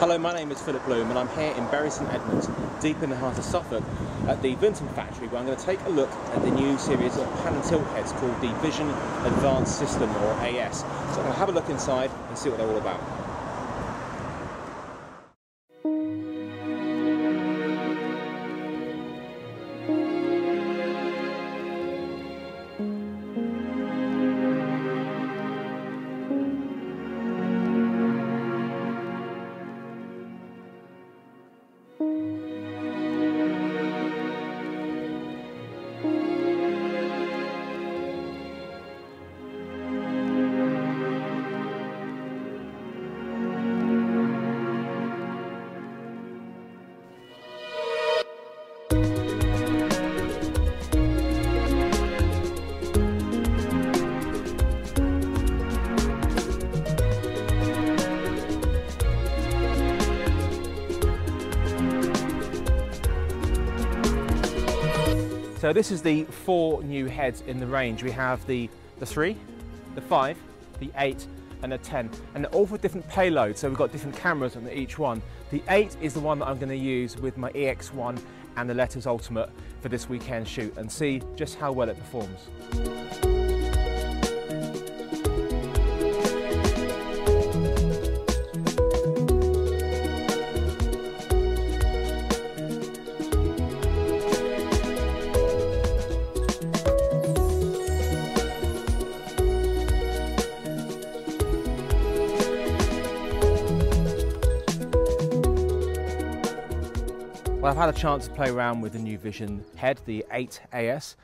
Hello, my name is Philip Bloom and I'm here in Bury St Edmunds, deep in the heart of Suffolk, at the Vinten factory, where I'm going to take a look at the new series of pan and tilt heads called the Vision Advanced System, or AS. So I'm going to have a look inside and see what they're all about. So this is the 4 new heads in the range. We have the 3, the 5, the 8 and the 10, and they're all for different payloads, so we've got different cameras on each one. The 8 is the one that I'm going to use with my EX1 and the Letters Ultimate for this weekend shoot and see just how well it performs. Well, I've had a chance to play around with the new Vision head, the 8 AS,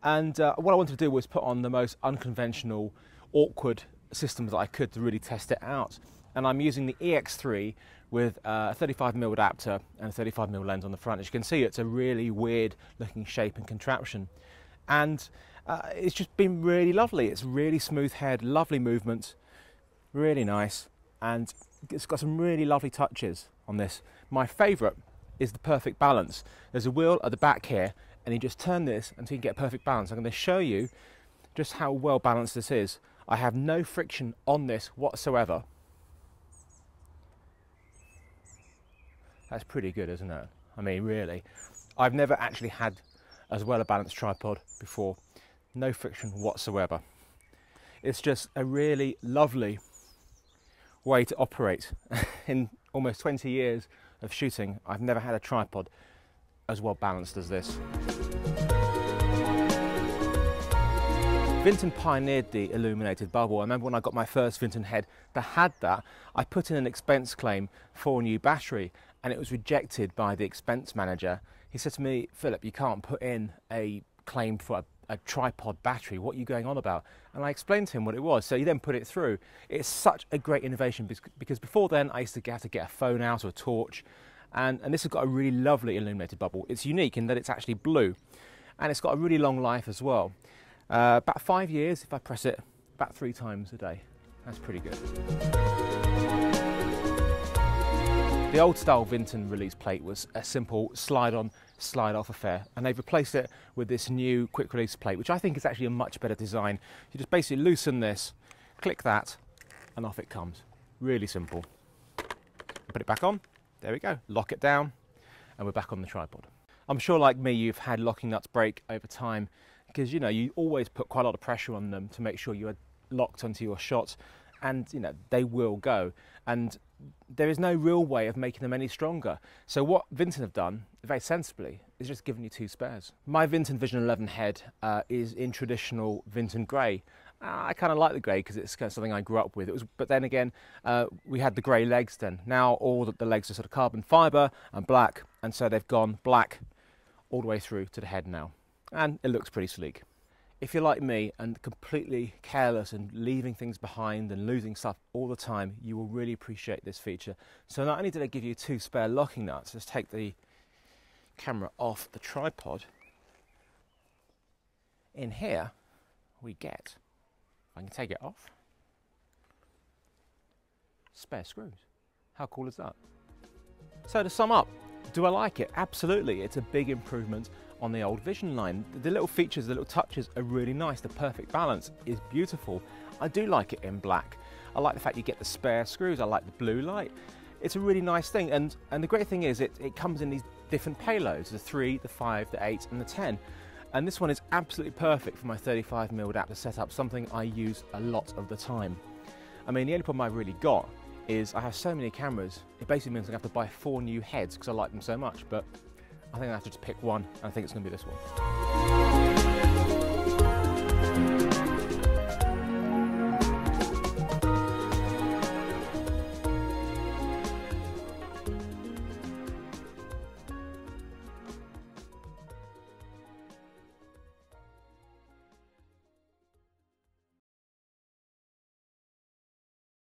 and what I wanted to do was put on the most unconventional, awkward systems that I could to really test it out. And I'm using the EX3 with a 35mm adapter and a 35mm lens on the front. As you can see, it's a really weird looking shape and contraption. And it's just been really lovely. It's really smooth head, lovely movement, really nice, and it's got some really lovely touches on this. My favourite is the perfect balance. There's a wheel at the back here, and you just turn this until you get perfect balance. I'm going to show you just how well balanced this is. I have no friction on this whatsoever. That's pretty good, isn't it? I mean, really. I've never actually had as well a balanced tripod before. No friction whatsoever. It's just a really lovely way to operate. In almost 20 years of shooting, I've never had a tripod as well balanced as this. Vinten pioneered the illuminated bubble. I remember when I got my first Vinten head that had that, I put in an expense claim for a new battery and it was rejected by the expense manager. He said to me, "Philip, you can't put in a claim for a tripod battery. What are you going on about?" And I explained to him what it was. So he then put it through. It's such a great innovation because before then I used to have to get a phone out or a torch, and this has got a really lovely illuminated bubble. It's unique in that it's actually blue, and it's got a really long life as well. About 5 years if I press it about 3 times a day. That's pretty good. The old style Vinten release plate was a simple slide on, slide off affair, and they've replaced it with this new quick release plate, which I think is actually a much better design. You just basically loosen this, click that, and off it comes. Really simple. Put it back on, there we go, lock it down, and we're back on the tripod. I'm sure like me you've had locking nuts break over time, because you know you always put quite a lot of pressure on them to make sure you are locked onto your shot, and you know they will go, and there is no real way of making them any stronger. So what Vinten have done, very sensibly, is just given you 2 spares. My Vinten Vision 11 head is in traditional Vinten grey. I kind of like the grey because it's kind of something I grew up with. But then again, we had the grey legs then. Now all the legs are sort of carbon fibre and black, and so they've gone black all the way through to the head now. And it looks pretty sleek. If you're like me and completely careless and leaving things behind and losing stuff all the time, you will really appreciate this feature. So not only did I give you 2 spare locking nuts, let's take the camera off the tripod. In here we get, if I can take it off, spare screws. How cool is that? So to sum up, do I like it? Absolutely, it's a big improvement on the old Vision line. The little features, the little touches are really nice. The perfect balance is beautiful. I do like it in black. I like the fact you get the spare screws. I like the blue light. it's a really nice thing. And the great thing is it comes in these different payloads, the 3, the 5, the 8 and the 10. And this one is absolutely perfect for my 35mm adapter setup, something I use a lot of the time. I mean, the only problem I've really got is I have so many cameras, it basically means I have to buy 4 new heads because I like them so much, but I think I have to just pick one, and I think it's going to be this one.